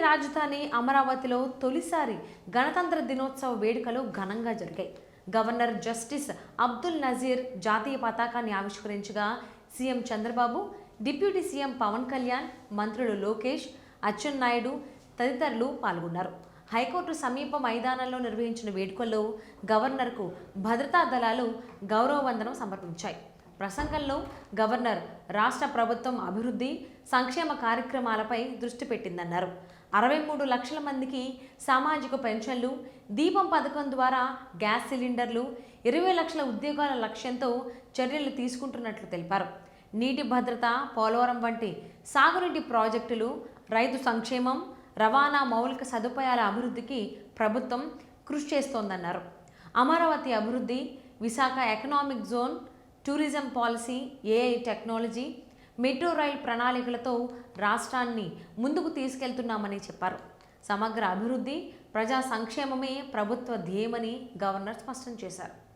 రాజధాని అమరావతిలో తొలిసారి గణతంత్ర దినోత్సవ వేడుకలు ఘనంగా జరిగాయి. గవర్నర్ జస్టిస్ అబ్దుల్ నజీర్ జాతీయ పతాకాన్ని ఆవిష్కరించగా CM Chandrababu, deputy CM Pawan Kalyan, మంత్రులు లోకేష్, అచ్చెన్నాయుడు తదితరులు పాల్గొన్నారు. హైకోర్టు సమీప మైదానంలో నిర్వహించిన వేడుకల్లో గవర్నర్కు భద్రతా దళాలు గౌరవ వందనం సమర్పించాయి. ప్రసంగంలో గవర్నర్ రాష్ట్ర ప్రభుత్వం అభివృద్ధి, సంక్షేమ కార్యక్రమాలపై దృష్టి పెట్టిందన్నారు. 63 లక్షల మందికి సామాజిక పెన్షన్లు, దీపం పథకం ద్వారా గ్యాస్ సిలిండర్లు, 20 లక్షల ఉద్యోగాల లక్ష్యంతో చర్యలు తీసుకుంటున్నట్లు తెలిపారు. నీటి భద్రత, పోలవరం వంటి సాగునీటి ప్రాజెక్టులు, రైతు సంక్షేమం, రవాణా మౌలిక సదుపాయాల అభివృద్ధికి ప్రభుత్వం కృషి చేస్తోందన్నారు. అమరావతి అభివృద్ధి, Visakha economic zone, tourism policy, AI technology, metro rail ప్రణాళికలతో రాష్ట్రాన్ని ముందుకు తీసుకెళ్తున్నామని చెప్పారు. సమగ్ర అభివృద్ధి, ప్రజా సంక్షేమమే ప్రభుత్వ ధ్యేయమని గవర్నర్ స్పష్టం చేశారు.